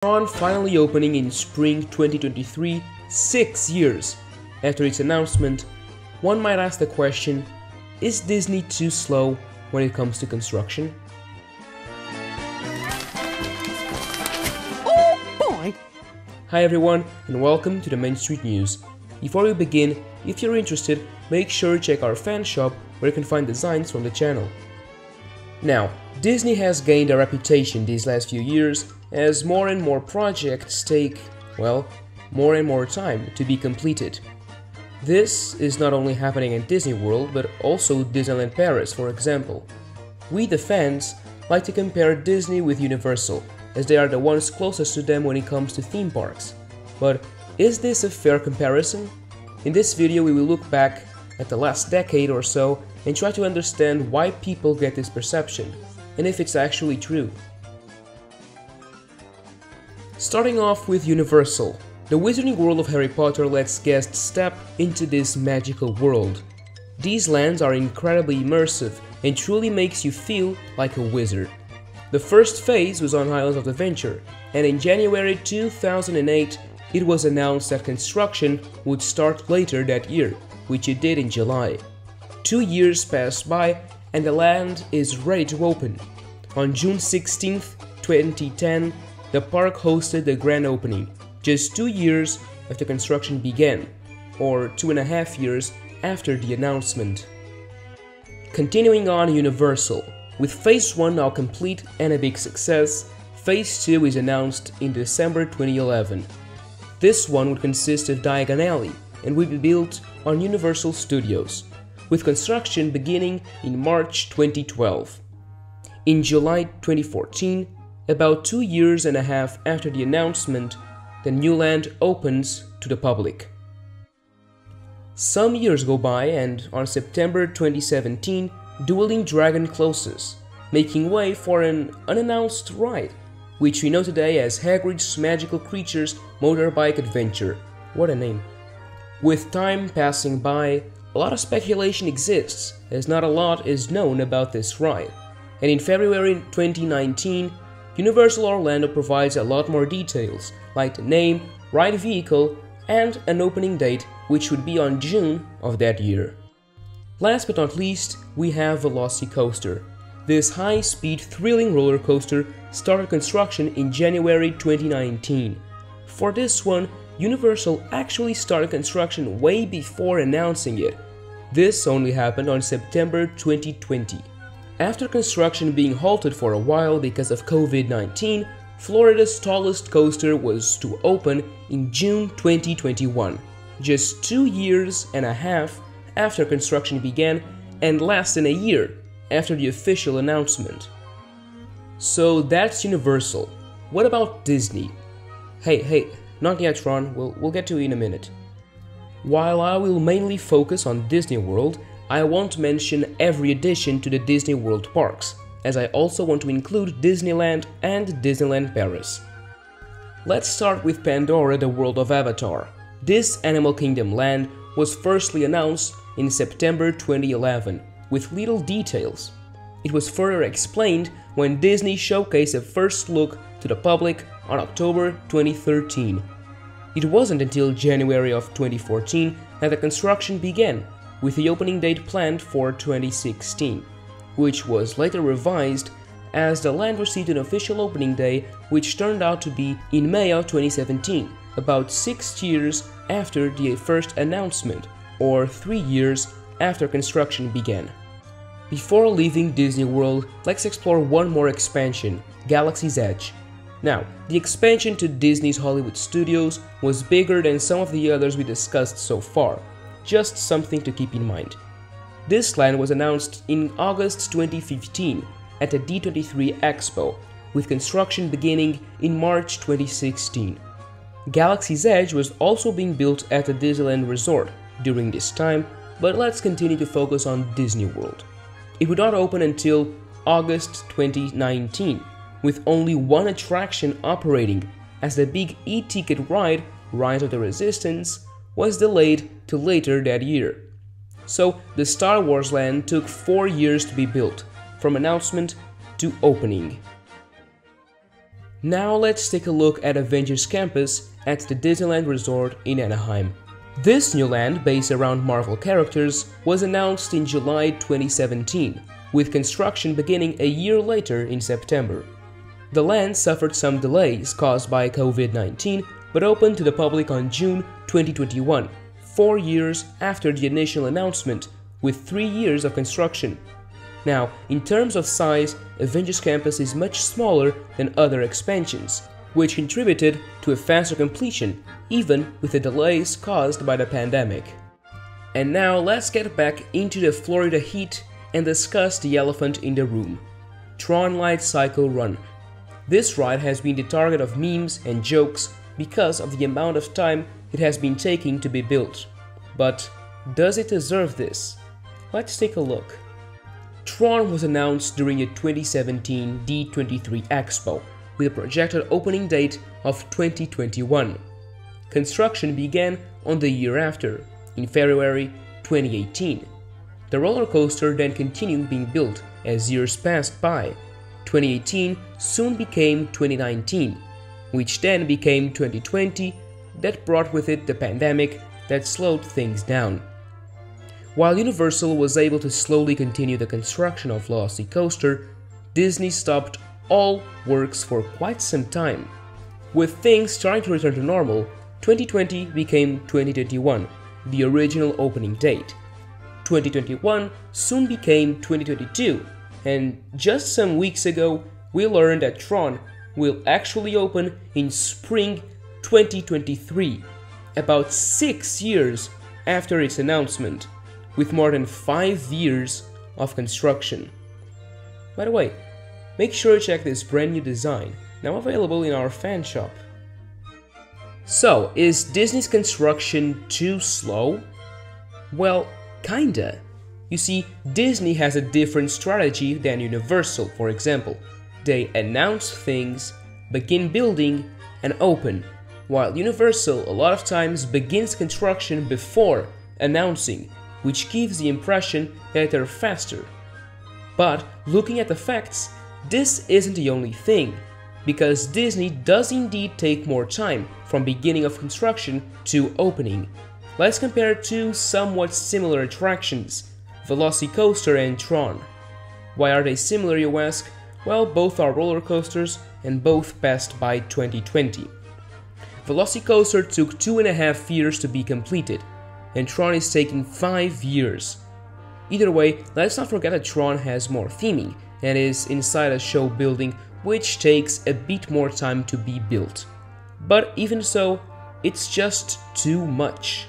Tron finally opening in spring 2023, 6 years after its announcement. One might ask the question, is Disney too slow when it comes to construction? Oh boy! Hi everyone, and welcome to the Main Street News. Before we begin, if you're interested, make sure to check our fan shop where you can find designs from the channel. Now, Disney has gained a reputation these last few years as more and more projects take, well, more and more time to be completed. This is not only happening in Disney World, but also Disneyland Paris, for example. We, the fans, like to compare Disney with Universal, as they are the ones closest to them when it comes to theme parks. But is this a fair comparison? In this video we will look back at the last decade or so and try to understand why people get this perception, and if it's actually true. Starting off with Universal, the Wizarding World of Harry Potter lets guests step into this magical world. These lands are incredibly immersive and truly makes you feel like a wizard. The first phase was on Islands of Adventure, and in January 2008 it was announced that construction would start later that year, which it did in July. 2 years passed by and the land is ready to open. On June 16, 2010, the park hosted the grand opening, just 2 years after construction began, or 2.5 years after the announcement. Continuing on Universal, with Phase 1 now complete and a big success, Phase 2 is announced in December 2011. This one would consist of Diagon Alley and would be built on Universal Studios, with construction beginning in March 2012. In July 2014, about 2.5 years after the announcement, the new land opens to the public. Some years go by and on September 2017, Dueling Dragon closes, making way for an unannounced ride, which we know today as Hagrid's Magical Creatures Motorbike Adventure. What a name. With time passing by, a lot of speculation exists, as not a lot is known about this ride. And in February 2019, Universal Orlando provides a lot more details, like the name, ride vehicle, and an opening date, which would be on June of that year. Last but not least, we have VelociCoaster. This high-speed, thrilling roller coaster started construction in January 2019. For this one, Universal actually started construction way before announcing it. This only happened on September 2020. After construction being halted for a while because of COVID-19, Florida's tallest coaster was to open in June 2021, just 2.5 years after construction began and less than a year after the official announcement. So that's Universal. What about Disney? Hey, not yet, Tron, we'll get to it in a minute. While I will mainly focus on Disney World, I won't mention every addition to the Disney World parks, as I also want to include Disneyland and Disneyland Paris. Let's start with Pandora, the world of Avatar. This Animal Kingdom land was firstly announced in September 2011, with little details. It was further explained when Disney showcased a first look to the public on October 2013. It wasn't until January of 2014 that the construction began, with the opening date planned for 2016, which was later revised as the land received an official opening day, which turned out to be in May of 2017, about 6 years after the first announcement, or 3 years after construction began. Before leaving Disney World, let's explore one more expansion, Galaxy's Edge. Now, the expansion to Disney's Hollywood Studios was bigger than some of the others we discussed so far, just something to keep in mind. This land was announced in August 2015 at the D23 Expo, with construction beginning in March 2016. Galaxy's Edge was also being built at the Disneyland Resort during this time, but let's continue to focus on Disney World. It would not open until August 2019, with only one attraction operating, as the big e-ticket ride, Rise of the Resistance, was delayed to later that year. So the Star Wars land took 4 years to be built, from announcement to opening. Now let's take a look at Avengers Campus at the Disneyland Resort in Anaheim. This new land, based around Marvel characters, was announced in July 2017, with construction beginning a year later in September. The land suffered some delays caused by COVID-19, but opened to the public on June 2021, 4 years after the initial announcement, with 3 years of construction. Now, in terms of size, Avengers Campus is much smaller than other expansions, which contributed to a faster completion, even with the delays caused by the pandemic. And now let's get back into the Florida heat and discuss the elephant in the room: Tron Light Cycle Run. This ride has been the target of memes and jokes because of the amount of time it has been taking to be built. But does it deserve this? Let's take a look. Tron was announced during a 2017 D23 Expo, with a projected opening date of 2021. Construction began on the year after, in February 2018. The roller coaster then continued being built as years passed by. 2018 soon became 2019, which then became 2020, that brought with it the pandemic that slowed things down. While Universal was able to slowly continue the construction of Velocicoaster, Disney stopped all works for quite some time. With things starting to return to normal, 2020 became 2021, the original opening date. 2021 soon became 2022, and just some weeks ago we learned that Tron will actually open in spring 2023, about 6 years after its announcement, with more than 5 years of construction. By the way, make sure to check this brand new design, now available in our fan shop. So, is Disney's construction too slow? Well, kinda. You see, Disney has a different strategy than Universal, for example. They announce things, begin building, and open, while Universal a lot of times begins construction before announcing, which gives the impression that they're faster. But looking at the facts, this isn't the only thing, because Disney does indeed take more time from beginning of construction to opening. Let's compare two somewhat similar attractions, Velocicoaster and Tron. Why are they similar, you ask? Well, both are roller coasters and both passed by 2020. Velocicoaster took 2.5 years to be completed, and Tron is taking 5 years. Either way, let's not forget that Tron has more theming and is inside a show building, which takes a bit more time to be built. But even so, it's just too much.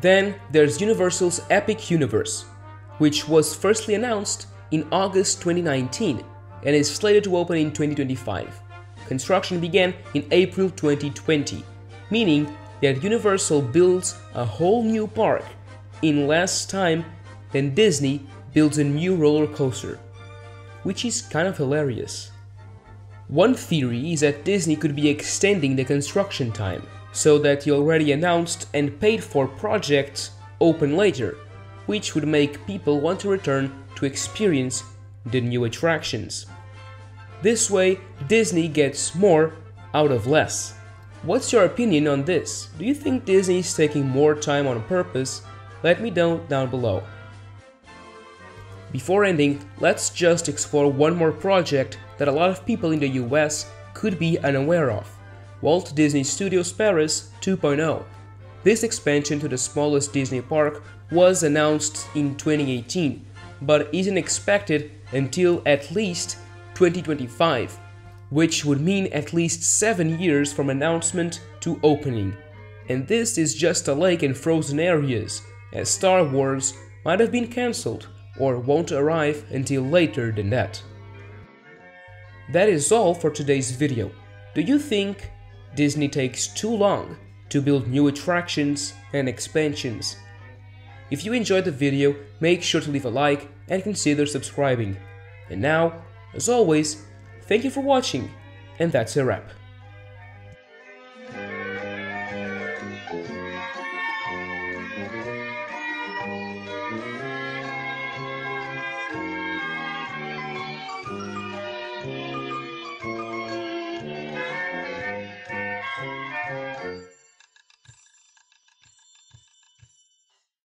Then there's Universal's Epic Universe, which was firstly announced in August 2019 and is slated to open in 2025. Construction began in April 2020, meaning that Universal builds a whole new park in less time than Disney builds a new roller coaster, which is kind of hilarious. One theory is that Disney could be extending the construction time so that the already announced and paid for projects open later, which would make people want to return to experience the new attractions. This way, Disney gets more out of less. What's your opinion on this? Do you think Disney is taking more time on purpose? Let me know down below. Before ending, let's just explore one more project that a lot of people in the US could be unaware of: Walt Disney Studios Paris 2.0. This expansion to the smallest Disney park was announced in 2018, but isn't expected until at least 2025, which would mean at least 7 years from announcement to opening. And this is just a lake and frozen areas, as Star Wars might have been cancelled or won't arrive until later than that. That is all for today's video. Do you think Disney takes too long to build new attractions and expansions? If you enjoyed the video, make sure to leave a like and consider subscribing. And now, as always, thank you for watching, and that's a wrap.